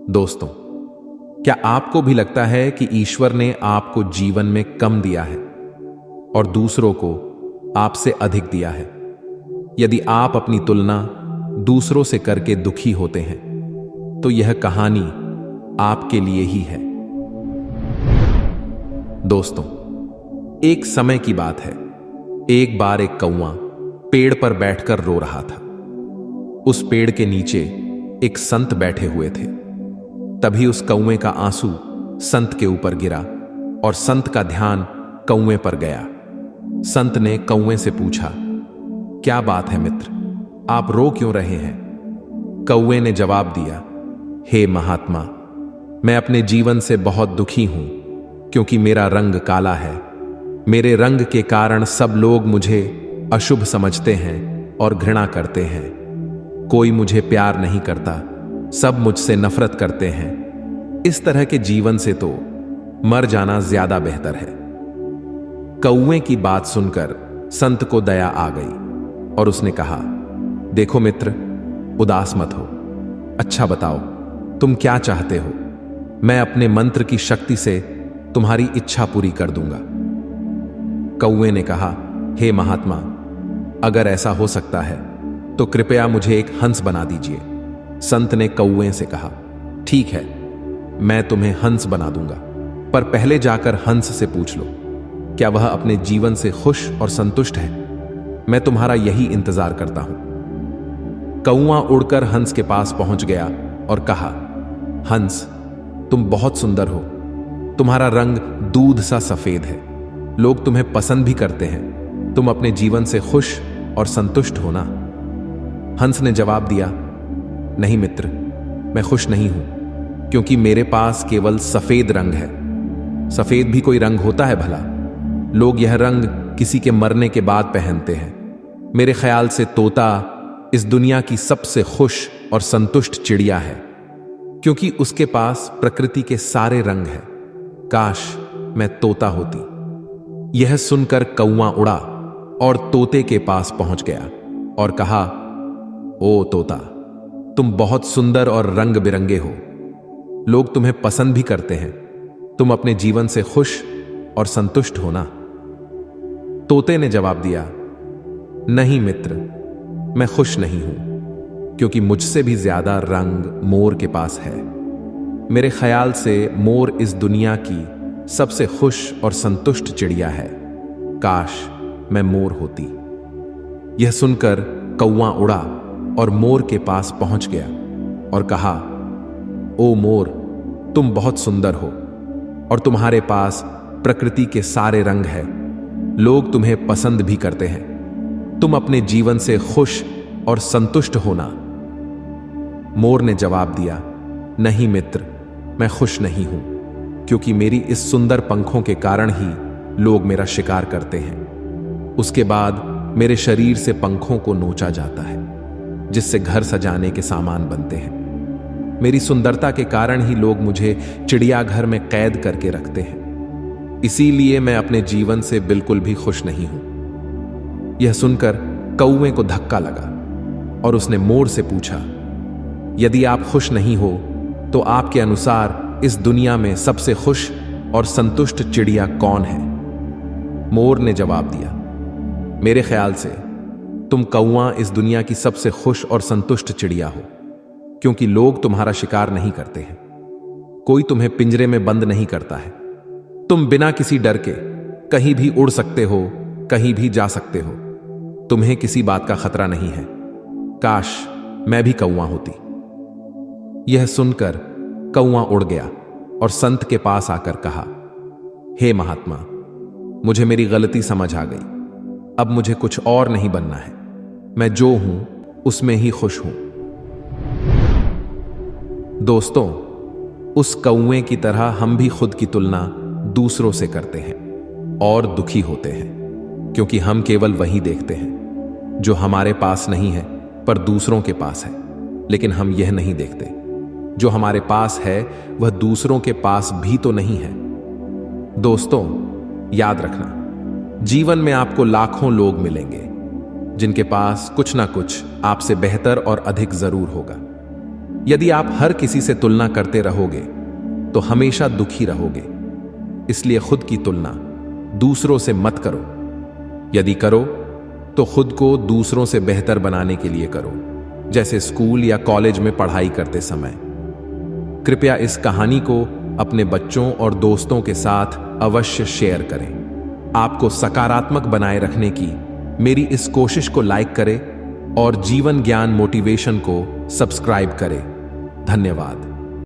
दोस्तों, क्या आपको भी लगता है कि ईश्वर ने आपको जीवन में कम दिया है और दूसरों को आपसे अधिक दिया है? यदि आप अपनी तुलना दूसरों से करके दुखी होते हैं तो यह कहानी आपके लिए ही है। दोस्तों, एक समय की बात है। एक बार एक कौवा पेड़ पर बैठकर रो रहा था। उस पेड़ के नीचे एक संत बैठे हुए थे। तभी उस कौवे का आंसू संत के ऊपर गिरा और संत का ध्यान कौवे पर गया। संत ने कौवे से पूछा, क्या बात है मित्र, आप रो क्यों रहे हैं? कौवे ने जवाब दिया, हे महात्मा, मैं अपने जीवन से बहुत दुखी हूं क्योंकि मेरा रंग काला है। मेरे रंग के कारण सब लोग मुझे अशुभ समझते हैं और घृणा करते हैं। कोई मुझे प्यार नहीं करता, सब मुझसे नफरत करते हैं। इस तरह के जीवन से तो मर जाना ज्यादा बेहतर है। कौवे की बात सुनकर संत को दया आ गई और उसने कहा, देखो मित्र, उदास मत हो। अच्छा बताओ, तुम क्या चाहते हो? मैं अपने मंत्र की शक्ति से तुम्हारी इच्छा पूरी कर दूंगा। कौवे ने कहा, हे महात्मा, अगर ऐसा हो सकता है तो कृपया मुझे एक हंस बना दीजिए। संत ने कौवे से कहा, ठीक है, मैं तुम्हें हंस बना दूंगा, पर पहले जाकर हंस से पूछ लो, क्या वह अपने जीवन से खुश और संतुष्ट है? मैं तुम्हारा यही इंतजार करता हूं। कौवा उड़कर हंस के पास पहुंच गया और कहा, हंस, तुम बहुत सुंदर हो। तुम्हारा रंग दूध सा सफेद है। लोग तुम्हें पसंद भी करते हैं। तुम अपने जीवन से खुश और संतुष्ट हो ना? हंस ने जवाब दिया, नहीं मित्र, मैं खुश नहीं हूं, क्योंकि मेरे पास केवल सफेद रंग है। सफेद भी कोई रंग होता है भला? लोग यह रंग किसी के मरने के बाद पहनते हैं। मेरे ख्याल से तोता इस दुनिया की सबसे खुश और संतुष्ट चिड़िया है, क्योंकि उसके पास प्रकृति के सारे रंग हैं। काश मैं तोता होती। यह सुनकर कौवा उड़ा और तोते के पास पहुंच गया और कहा, ओ तोता, तुम बहुत सुंदर और रंग बिरंगे हो। लोग तुम्हें पसंद भी करते हैं। तुम अपने जीवन से खुश और संतुष्ट हो ना? तोते ने जवाब दिया, नहीं मित्र, मैं खुश नहीं हूं, क्योंकि मुझसे भी ज्यादा रंग मोर के पास है। मेरे ख्याल से मोर इस दुनिया की सबसे खुश और संतुष्ट चिड़िया है। काश मैं मोर होती। यह सुनकर कौवा उड़ा और मोर के पास पहुंच गया और कहा, ओ मोर, तुम बहुत सुंदर हो और तुम्हारे पास प्रकृति के सारे रंग हैं। लोग तुम्हें पसंद भी करते हैं। तुम अपने जीवन से खुश और संतुष्ट हो ना? मोर ने जवाब दिया, नहीं मित्र, मैं खुश नहीं हूं, क्योंकि मेरी इस सुंदर पंखों के कारण ही लोग मेरा शिकार करते हैं। उसके बाद मेरे शरीर से पंखों को नोचा जाता है, जिससे घर सजाने के सामान बनते हैं। मेरी सुंदरता के कारण ही लोग मुझे चिड़ियाघर में कैद करके रखते हैं। इसीलिए मैं अपने जीवन से बिल्कुल भी खुश नहीं हूं। यह सुनकर कौवे को धक्का लगा और उसने मोर से पूछा, यदि आप खुश नहीं हो तो आपके अनुसार इस दुनिया में सबसे खुश और संतुष्ट चिड़िया कौन है? मोर ने जवाब दिया, मेरे ख्याल से तुम कौवा इस दुनिया की सबसे खुश और संतुष्ट चिड़िया हो, क्योंकि लोग तुम्हारा शिकार नहीं करते हैं। कोई तुम्हें पिंजरे में बंद नहीं करता है। तुम बिना किसी डर के कहीं भी उड़ सकते हो, कहीं भी जा सकते हो। तुम्हें किसी बात का खतरा नहीं है। काश मैं भी कौवा होती। यह सुनकर कौवा उड़ गया और संत के पास आकर कहा, हे महात्मा, मुझे मेरी गलती समझ आ गई। अब मुझे कुछ और नहीं बनना है। मैं जो हूं उसमें ही खुश हूं। दोस्तों, उस कौवे की तरह हम भी खुद की तुलना दूसरों से करते हैं और दुखी होते हैं, क्योंकि हम केवल वही देखते हैं जो हमारे पास नहीं है पर दूसरों के पास है। लेकिन हम यह नहीं देखते, जो हमारे पास है वह दूसरों के पास भी तो नहीं है। दोस्तों, याद रखना, जीवन में आपको लाखों लोग मिलेंगे जिनके पास कुछ ना कुछ आपसे बेहतर और अधिक जरूर होगा। यदि आप हर किसी से तुलना करते रहोगे तो हमेशा दुखी रहोगे। इसलिए खुद की तुलना दूसरों से मत करो। यदि करो तो खुद को दूसरों से बेहतर बनाने के लिए करो, जैसे स्कूल या कॉलेज में पढ़ाई करते समय। कृपया इस कहानी को अपने बच्चों और दोस्तों के साथ अवश्य शेयर करें। आपको सकारात्मक बनाए रखने की मेरी इस कोशिश को लाइक करें और जीवन ज्ञान मोटिवेशन को सब्सक्राइब करें। धन्यवाद।